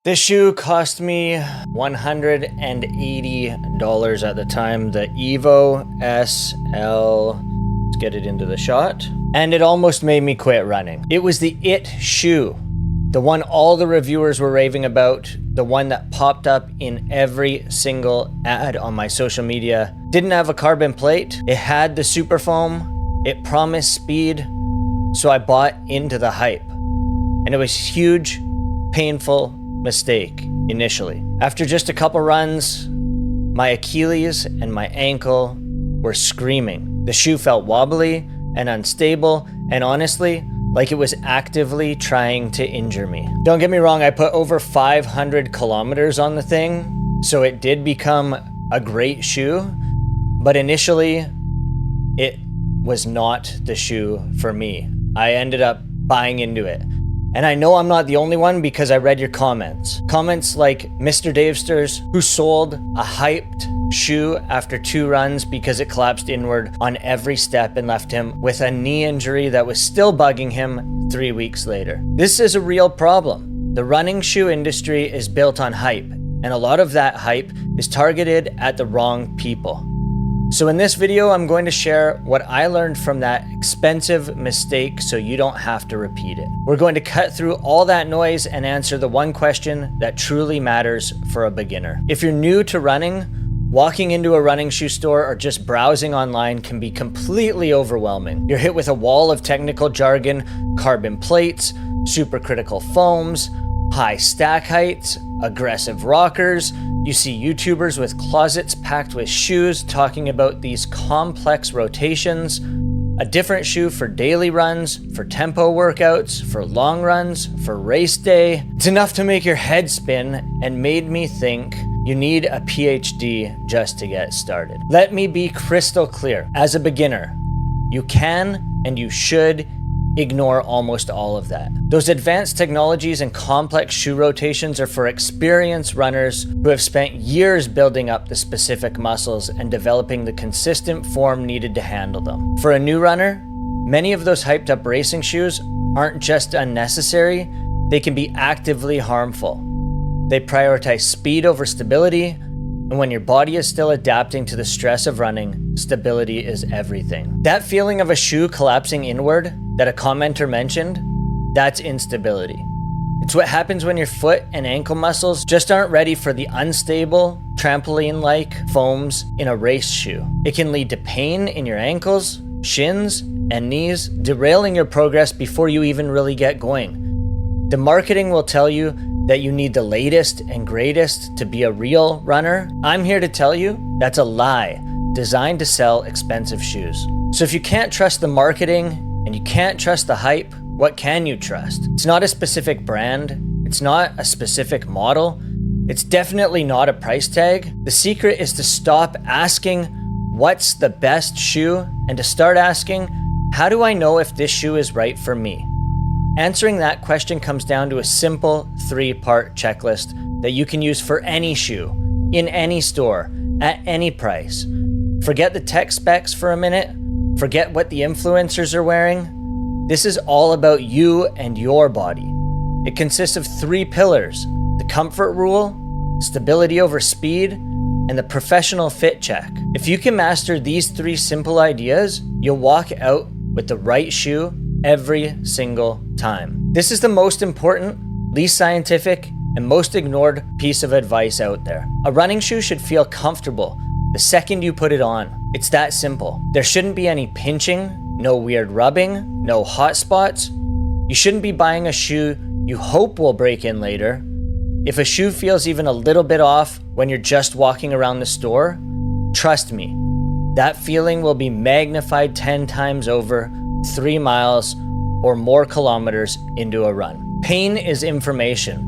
This shoe cost me $180 at the time, the Evo SL. Let's get it into the shot. And it almost made me quit running. It was the it shoe, the one all the reviewers were raving about, the one that popped up in every single ad on my social media. Didn't have a carbon plate. It had the super foam. It promised speed. So I bought into the hype. And it was huge, painful mistake initially. After just a couple runs, my Achilles and my ankle were screaming. The shoe felt wobbly and unstable, and honestly, like it was actively trying to injure me. Don't get me wrong, I put over 500 kilometers on the thing, so it did become a great shoe, but initially, it was not the shoe for me. I ended up buying into it. And I know I'm not the only one because I read your comments. Comments like Mr. Davesters, who sold a hyped shoe after 2 runs because it collapsed inward on every step and left him with a knee injury that was still bugging him 3 weeks later. This is a real problem. The running shoe industry is built on hype, and a lot of that hype is targeted at the wrong people. So in this video, I'm going to share what I learned from that expensive mistake so you don't have to repeat it. We're going to cut through all that noise and answer the one question that truly matters for a beginner. If you're new to running, walking into a running shoe store or just browsing online can be completely overwhelming. You're hit with a wall of technical jargon, carbon plates, supercritical foams, high stack heights, aggressive rockers. You see YouTubers with closets packed with shoes talking about these complex rotations, a different shoe for daily runs, for tempo workouts, for long runs, for race day. It's enough to make your head spin and made me think you need a PhD just to get started. Let me be crystal clear. As a beginner, you can and you should ignore almost all of that. Those advanced technologies and complex shoe rotations are for experienced runners who have spent years building up the specific muscles and developing the consistent form needed to handle them. For a new runner, many of those hyped up racing shoes aren't just unnecessary, they can be actively harmful. They prioritize speed over stability, and when your body is still adapting to the stress of running, stability is everything. That feeling of a shoe collapsing inward that a commenter mentioned, that's instability. It's what happens when your foot and ankle muscles just aren't ready for the unstable, trampoline-like foams in a race shoe. It can lead to pain in your ankles, shins, and knees, derailing your progress before you even really get going. The marketing will tell you that you need the latest and greatest to be a real runner. I'm here to tell you that's a lie designed to sell expensive shoes. So if you can't trust the marketing and you can't trust the hype, what can you trust? It's not a specific brand. It's not a specific model. It's definitely not a price tag. The secret is to stop asking what's the best shoe and to start asking, how do I know if this shoe is right for me? Answering that question comes down to a simple 3-part checklist that you can use for any shoe, in any store, at any price. Forget the tech specs for a minute. Forget what the influencers are wearing. This is all about you and your body. It consists of 3 pillars: the comfort rule, stability over speed, and the professional fit check. If you can master these 3 simple ideas, you'll walk out with the right shoe every single time. This is the most important, least scientific, and most ignored piece of advice out there. A running shoe should feel comfortable the second you put it on. It's that simple. There shouldn't be any pinching, no weird rubbing, no hot spots. You shouldn't be buying a shoe you hope will break in later. If a shoe feels even a little bit off when you're just walking around the store, trust me, that feeling will be magnified 10 times over 3 miles or more kilometers into a run. Pain is information.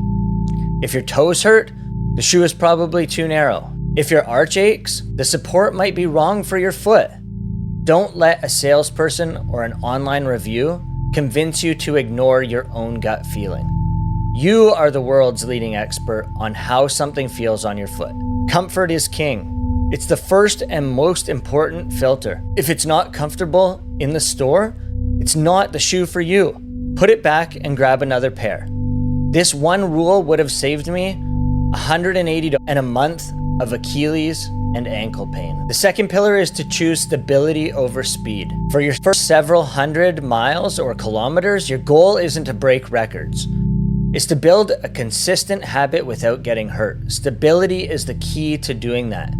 If your toes hurt, the shoe is probably too narrow. If your arch aches, the support might be wrong for your foot. Don't let a salesperson or an online review convince you to ignore your own gut feeling. You are the world's leading expert on how something feels on your foot. Comfort is king. It's the first and most important filter. If it's not comfortable in the store, it's not the shoe for you. Put it back and grab another pair. This one rule would have saved me $180 and a month of Achilles and ankle pain. The second pillar is to choose stability over speed. For your first several hundred miles or kilometers, your goal isn't to break records. It's to build a consistent habit without getting hurt. Stability is the key to doing that.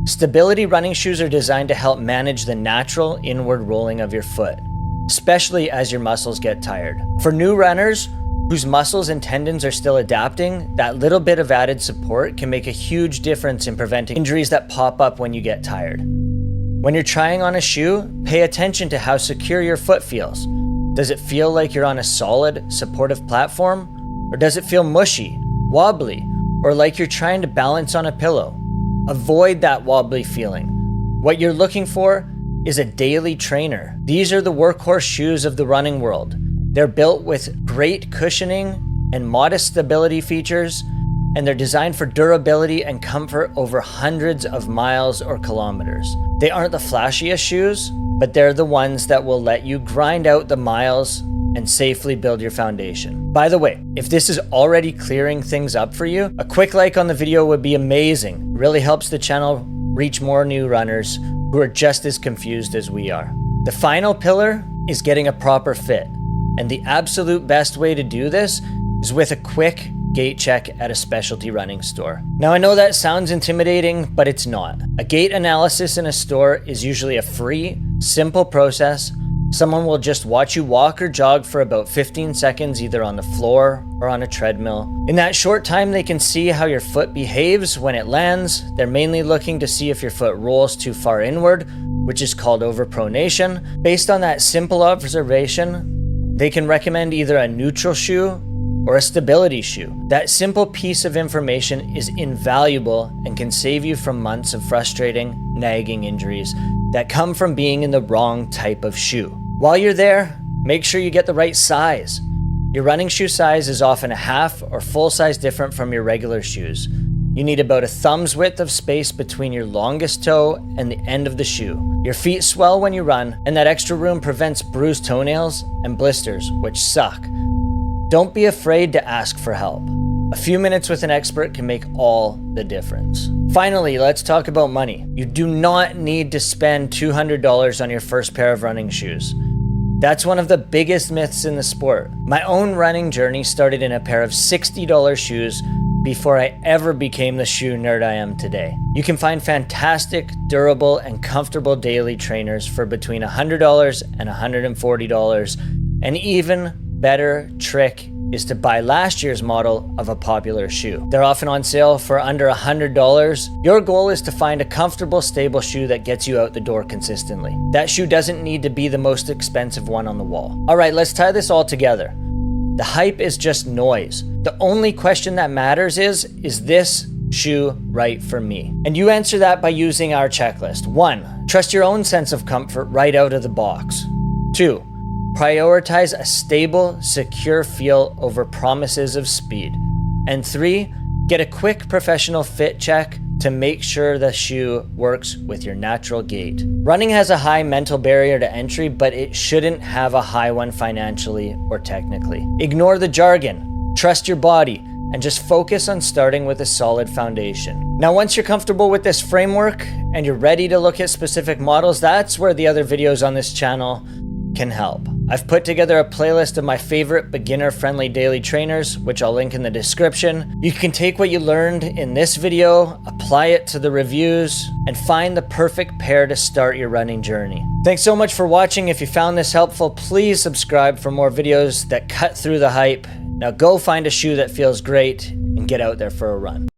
Stability running shoes are designed to help manage the natural inward rolling of your foot, especially as your muscles get tired. For new runners whose muscles and tendons are still adapting, that little bit of added support can make a huge difference in preventing injuries that pop up when you get tired. When you're trying on a shoe, pay attention to how secure your foot feels. Does it feel like you're on a solid, supportive platform? Or does it feel mushy, wobbly, or like you're trying to balance on a pillow? Avoid that wobbly feeling. What you're looking for is a daily trainer. These are the workhorse shoes of the running world. They're built with great cushioning and modest stability features, and they're designed for durability and comfort over hundreds of miles or kilometers. They aren't the flashiest shoes, but they're the ones that will let you grind out the miles and safely build your foundation. By the way, if this is already clearing things up for you, a quick like on the video would be amazing. It really helps the channel reach more new runners who are just as confused as we are. The final pillar is getting a proper fit. And the absolute best way to do this is with a quick gait check at a specialty running store. Now I know that sounds intimidating, but it's not. A gait analysis in a store is usually a free, simple process. Someone will just watch you walk or jog for about 15 seconds, either on the floor or on a treadmill. In that short time, they can see how your foot behaves when it lands. They're mainly looking to see if your foot rolls too far inward, which is called overpronation. Based on that simple observation, they can recommend either a neutral shoe or a stability shoe. That simple piece of information is invaluable and can save you from months of frustrating, nagging injuries that come from being in the wrong type of shoe. While you're there, make sure you get the right size. Your running shoe size is often a half or full size different from your regular shoes. You need about a thumb's width of space between your longest toe and the end of the shoe. Your feet swell when you run, and that extra room prevents bruised toenails and blisters, which suck. Don't be afraid to ask for help. A few minutes with an expert can make all the difference. Finally, let's talk about money. You do not need to spend $200 on your first pair of running shoes. That's one of the biggest myths in the sport. My own running journey started in a pair of $60 shoes before I ever became the shoe nerd I am today. You can find fantastic, durable, and comfortable daily trainers for between $100 and $140. An even better trick is to buy last year's model of a popular shoe. They're often on sale for under $100. Your goal is to find a comfortable, stable shoe that gets you out the door consistently. That shoe doesn't need to be the most expensive one on the wall. All right, let's tie this all together. The hype is just noise. The only question that matters is this shoe right for me? And you answer that by using our checklist. 1, trust your own sense of comfort right out of the box. 2, prioritize a stable, secure feel over promises of speed. And 3, get a quick professional fit check to make sure the shoe works with your natural gait. Running has a high mental barrier to entry, but it shouldn't have a high one financially or technically. Ignore the jargon, trust your body, and just focus on starting with a solid foundation. Now, once you're comfortable with this framework and you're ready to look at specific models, that's where the other videos on this channel can help. I've put together a playlist of my favorite beginner-friendly daily trainers, which I'll link in the description. You can take what you learned in this video, apply it to the reviews, and find the perfect pair to start your running journey. Thanks so much for watching. If you found this helpful, please subscribe for more videos that cut through the hype. Now go find a shoe that feels great and get out there for a run.